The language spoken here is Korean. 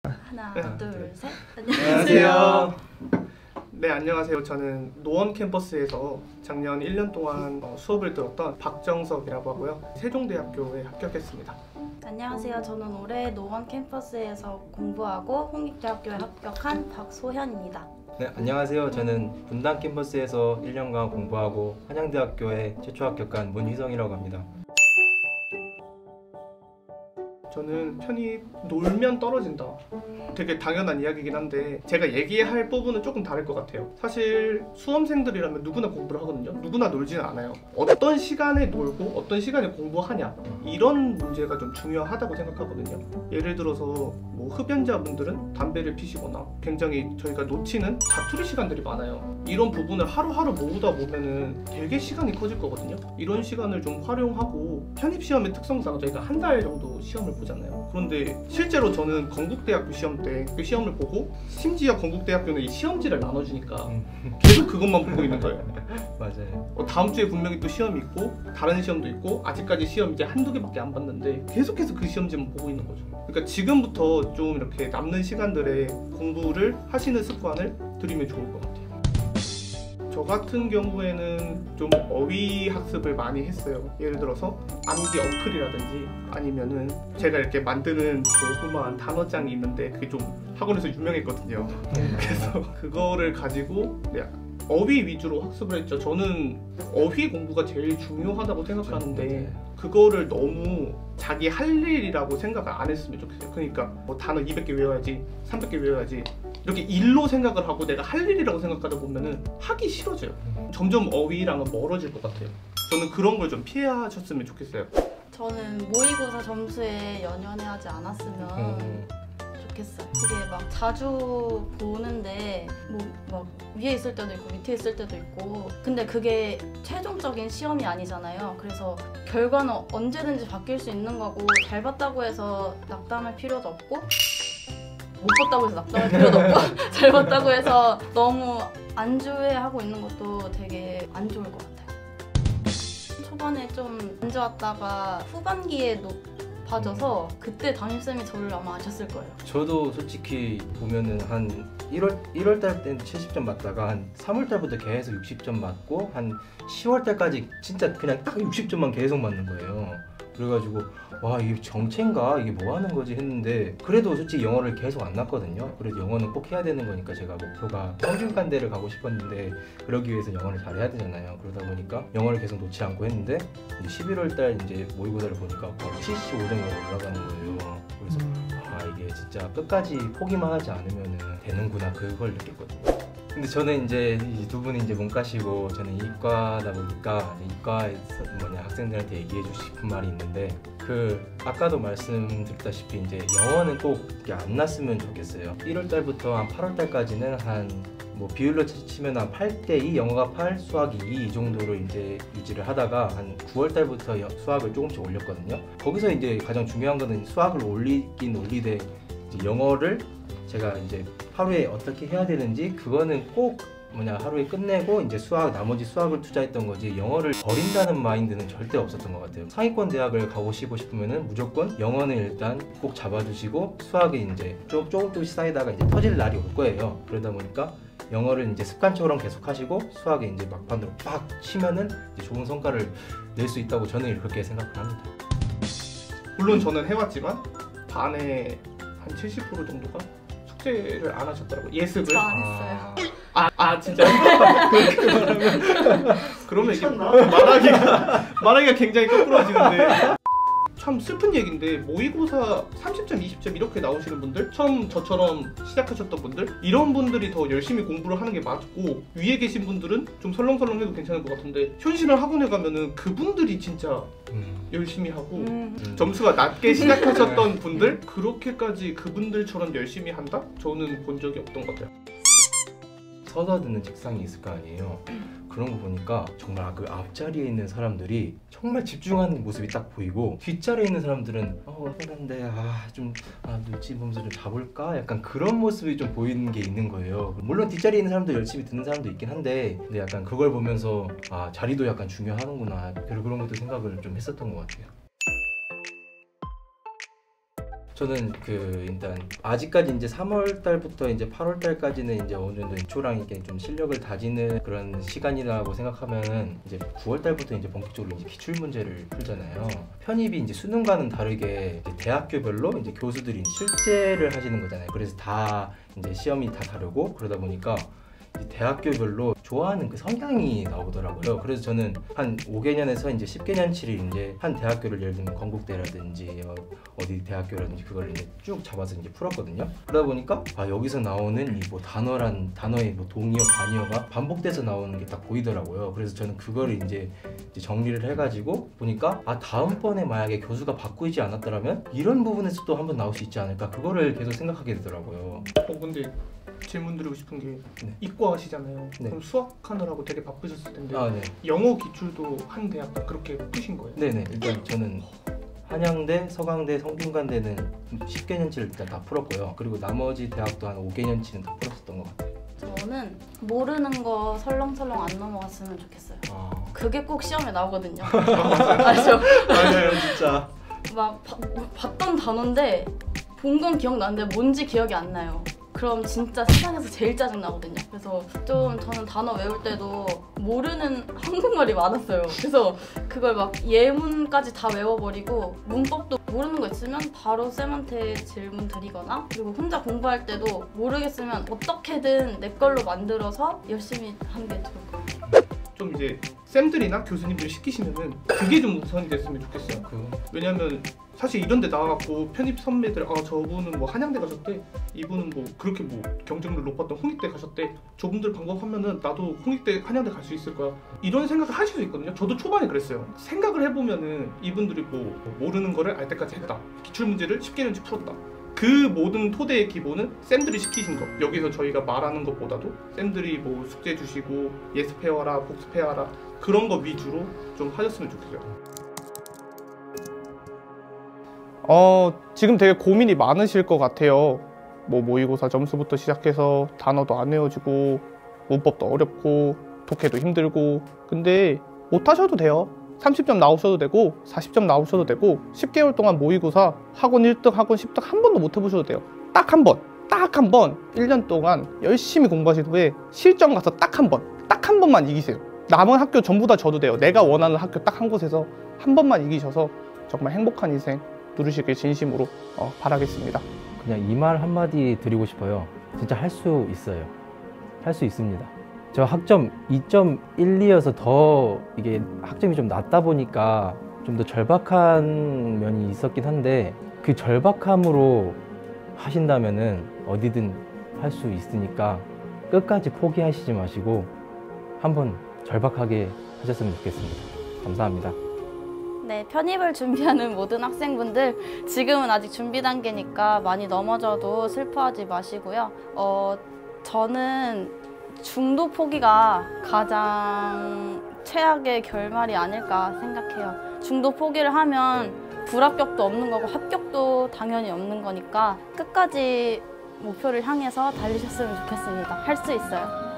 하나, 네. 둘, 셋. 안녕하세요. 네, 안녕하세요. 저는 노원 캠퍼스에서 작년 1년 동안 수업을 들었던 박정석이라고 하고요. 세종대학교에 합격했습니다. 안녕하세요. 저는 올해 노원 캠퍼스에서 공부하고 홍익대학교에 합격한 박소현입니다. 네, 안녕하세요. 저는 분당 캠퍼스에서 1년간 공부하고 한양대학교에 최초 합격한 문희성이라고 합니다. 저는 편입 놀면 떨어진다. 되게 당연한 이야기긴 한데 제가 얘기할 부분은 조금 다를 것 같아요. 사실 수험생들이라면 누구나 공부를 하거든요. 누구나 놀지는 않아요. 어떤 시간에 놀고 어떤 시간에 공부하냐, 이런 문제가 좀 중요하다고 생각하거든요. 예를 들어서 뭐 흡연자분들은 담배를 피시거나 굉장히 저희가 놓치는 자투리 시간들이 많아요. 이런 부분을 하루하루 모으다 보면은 되게 시간이 커질 거거든요. 이런 시간을 좀 활용하고 편입시험의 특성상 저희가 한 달 정도 시험을 보잖아요. 그런데 실제로 저는 건국대학교 시험 때 그 시험을 보고, 심지어 건국대학교는 이 시험지를 나눠주니까 계속 그것만 보고 있는 거예요. 맞아요. 다음 주에 분명히 또 시험이 있고 다른 시험도 있고 아직까지 시험 이제 한두 개밖에 안 봤는데 계속해서 그 시험지만 보고 있는 거죠. 그러니까 지금부터 좀 이렇게 남는 시간들에 공부를 하시는 습관을 들이면 좋을 것 같아요. 저 같은 경우에는 좀 어휘 학습을 많이 했어요. 예를 들어서 암기 어플이라든지 아니면은 제가 이렇게 만드는 조그마한 단어장이 있는데 그게 좀 학원에서 유명했거든요. 그래서 그거를 가지고 어휘 위주로 학습을 했죠. 저는 어휘 공부가 제일 중요하다고 생각하는데 그거를 너무 자기 할 일이라고 생각을 안 했으면 좋겠어요. 그러니까 뭐 단어 200개 외워야지, 300개 외워야지, 이렇게 일로 생각을 하고 내가 할 일이라고 생각하다 보면은 하기 싫어져요. 점점 어휘랑은 멀어질 것 같아요. 저는 그런 걸 좀 피하셨으면 좋겠어요. 저는 모의고사 점수에 연연하지 않았으면 좋겠어요. 그게 막 자주 보는데 뭐 막 위에 있을 때도 있고 밑에 있을 때도 있고, 근데 그게 최종적인 시험이 아니잖아요. 그래서 결과는 언제든지 바뀔 수 있는 거고, 잘 봤다고 해서 낙담할 필요도 없고 못 봤다고 해서 낙담할 필요도 없고 잘 봤다고 해서 너무 안주해하고 있는 것도 되게 안 좋을 것 같아요. 초반에 좀 안 좋았다가 후반기에 높아져서 그때 담임쌤이 저를 아마 아셨을 거예요. 저도 솔직히 보면은 한 1월 달 때는 70점 맞다가 한 3월 달부터 계속 60점 맞고 한 10월 달까지 진짜 그냥 딱 60점만 계속 맞는 거예요. 그래가지고 와, 이게 정체인가? 이게 뭐 하는 거지? 했는데 그래도 솔직히 영어를 계속 안 났거든요. 그래도 영어는 꼭 해야 되는 거니까 제가 목표가 평균간대를 가고 싶었는데 그러기 위해서 영어를 잘해야 되잖아요. 그러다 보니까 영어를 계속 놓지 않고 했는데 이제 11월 달 이제 모의고사를 보니까 75점으로 올라가는 거예요. 그래서 이게 진짜 끝까지 포기만 하지 않으면 되는구나, 그걸 느꼈거든요. 근데 저는 이제 두 분이 이제 문과시고 저는 이과다 보니까 이과에서 학생들한테 얘기해 주고 싶은 말이 있는데, 아까도 말씀드렸다시피 이제 영어는 꼭 안 났으면 좋겠어요. 1월 달부터 한 8월 달까지는 한 뭐 비율로 치면 한 8대2, 영어가 8, 수학이 2 이 정도로 이제 유지를 하다가 한 9월 달부터 수학을 조금씩 올렸거든요. 거기서 이제 가장 중요한 거는 수학을 올리긴 올리되 이제 영어를 제가 이제 하루에 어떻게 해야 되는지, 그거는 꼭 하루에 끝내고 이제 나머지 수학을 투자했던 거지, 영어를 버린다는 마인드는 절대 없었던 것 같아요. 상위권 대학을 가시고 싶으면은 무조건 영어는 일단 꼭 잡아주시고 수학이 이제 조금씩 쌓이다가 이제 터질 날이 올 거예요. 그러다 보니까 영어를 이제 습관처럼 계속 하시고 수학에 이제 막판으로 빡 치면은 이제 좋은 성과를 낼 수 있다고 저는 그렇게 생각을 합니다. 물론 저는 해왔지만 반에 한 70% 정도가 숙제를 안 하셨더라고요. 예습을. 저 안 했어요. 진짜? 그렇게 말하면 그러면 이게 말하기가 굉장히 거꾸로지는데, 참 슬픈 얘기인데 모의고사 30점, 20점 이렇게 나오시는 분들, 처음 저처럼 시작하셨던 분들, 이런 분들이 더 열심히 공부를 하는 게 맞고, 위에 계신 분들은 좀 설렁설렁해도 괜찮을 것 같은데 현실을 학원에 가면은 그분들이 진짜 열심히 하고 점수가 낮게 시작하셨던 분들, 그렇게까지 그분들처럼 열심히 한다? 저는 본 적이 없던 것 같아요. 서서 듣는 책상이 있을 거 아니에요. 그런 거 보니까 정말 그 앞자리에 있는 사람들이 정말 집중하는 모습이 딱 보이고, 뒷자리에 있는 사람들은 어떤데 눈치 보면서 좀 자볼까? 약간 그런 모습이 좀 보이는 게 있는 거예요. 물론 뒷자리에 있는 사람도 열심히 듣는 사람도 있긴 한데, 근데 약간 그걸 보면서 자리도 약간 중요하는구나, 그런 것도 생각을 좀 했었던 것 같아요. 저는 일단 아직까지 이제 3월 달부터 이제 8월 달까지는 이제 어느 정도 초랑 이렇게 좀 실력을 다지는 그런 시간이라고 생각하면은 이제 9월 달부터 이제 본격적으로 이제 기출 문제를 풀잖아요. 편입이 이제 수능과는 다르게 이제 대학교별로 이제 교수들이 실제를 하시는 거잖아요. 그래서 다 이제 시험이 다 다르고 그러다 보니까 이 대학교별로 좋아하는 그 성향이 나오더라고요. 그래서 저는 한 5개년에서 이제 10개년치를 이제 한 대학교를 예를 들면 건국대라든지 어디 대학교라든지 그걸 이제 쭉 잡아서 이제 풀었거든요. 그러다 보니까 여기서 나오는 이 뭐 단어의 뭐 동의어, 반의어가 반복돼서 나오는 게 딱 보이더라고요. 그래서 저는 그거를 이제 정리를 해가지고 보니까 다음번에 만약에 교수가 바꾸지 않았더라면 이런 부분에서 또 한번 나올 수 있지 않을까, 그거를 계속 생각하게 되더라고요. 근데 질문 드리고 싶은 게 네. 이과시잖아요. 네. 그럼 수학하느라고 되게 바쁘셨을 텐데 네. 영어 기출도 한 대학 그렇게 푸신 거예요? 네네. 일단 저는 한양대, 서강대, 성균관대는 10개년치를 일단 다 풀었고요. 그리고 나머지 대학도 한 5개년치는 다 풀었었던 것 같아요. 저는 모르는 거 설렁설렁 안 넘어갔으면 좋겠어요. 그게 꼭 시험에 나오거든요. 맞죠? 맞아요, 진짜. 막 봤던 단어인데 본 건 기억나는데 뭔지 기억이 안 나요. 그럼 진짜 세상에서 제일 짜증 나거든요. 그래서 좀 저는 단어 외울 때도 모르는 한국말이 많았어요. 그래서 그걸 막 예문까지 다 외워버리고 문법도 모르는 거 있으면 바로 쌤한테 질문 드리거나, 그리고 혼자 공부할 때도 모르겠으면 어떻게든 내 걸로 만들어서 열심히 하는 게 좋을 것 같아요. 좀 이제 쌤들이나 교수님들이 시키시면은 그게 좀 우선이 됐으면 좋겠어요. 왜냐면 사실 이런 데 나와갖고 편입 선배들 저분은 뭐 한양대 가셨대, 이분은 뭐 그렇게 뭐 경쟁률 높았던 홍익대 가셨대, 저분들 방법하면은 나도 홍익대 한양대 갈 수 있을 거야, 이런 생각을 하실 수 있거든요. 저도 초반에 그랬어요. 생각을 해보면은 이분들이 뭐 모르는 거를 알 때까지 했다, 기출문제를 10개년치 풀었다, 그 모든 토대의 기본은 쌤들이 시키신 거. 여기서 저희가 말하는 것보다도 쌤들이 뭐 숙제 주시고 예습해와라, 복습해와라, 그런 거 위주로 좀 하셨으면 좋겠어요. 지금 되게 고민이 많으실 것 같아요. 뭐 모의고사 점수부터 시작해서 단어도 안 외워지고 문법도 어렵고 독해도 힘들고. 근데 못하셔도 돼요. 30점 나오셔도 되고 40점 나오셔도 되고 10개월 동안 모의고사 학원 1등, 학원 10등 한 번도 못 해보셔도 돼요. 딱 한 번 1년 동안 열심히 공부하신 후에 실전 가서 딱 한 번만 이기세요. 남은 학교 전부 다 져도 돼요. 내가 원하는 학교 딱 한 곳에서 한 번만 이기셔서 정말 행복한 인생 누리시길 진심으로 바라겠습니다. 그냥 이 말 한마디 드리고 싶어요. 진짜 할 수 있어요. 할 수 있습니다. 저 학점 2.12여서 더 이게 학점이 좀 낮다 보니까 좀 더 절박한 면이 있었긴 한데, 그 절박함으로 하신다면은 어디든 할 수 있으니까 끝까지 포기하시지 마시고 한번 절박하게 하셨으면 좋겠습니다. 감사합니다. 네, 편입을 준비하는 모든 학생분들, 지금은 아직 준비 단계니까 많이 넘어져도 슬퍼하지 마시고요. 저는 중도 포기가 가장 최악의 결말이 아닐까 생각해요. 중도 포기를 하면 불합격도 없는 거고 합격도 당연히 없는 거니까 끝까지 목표를 향해서 달리셨으면 좋겠습니다. 할 수 있어요.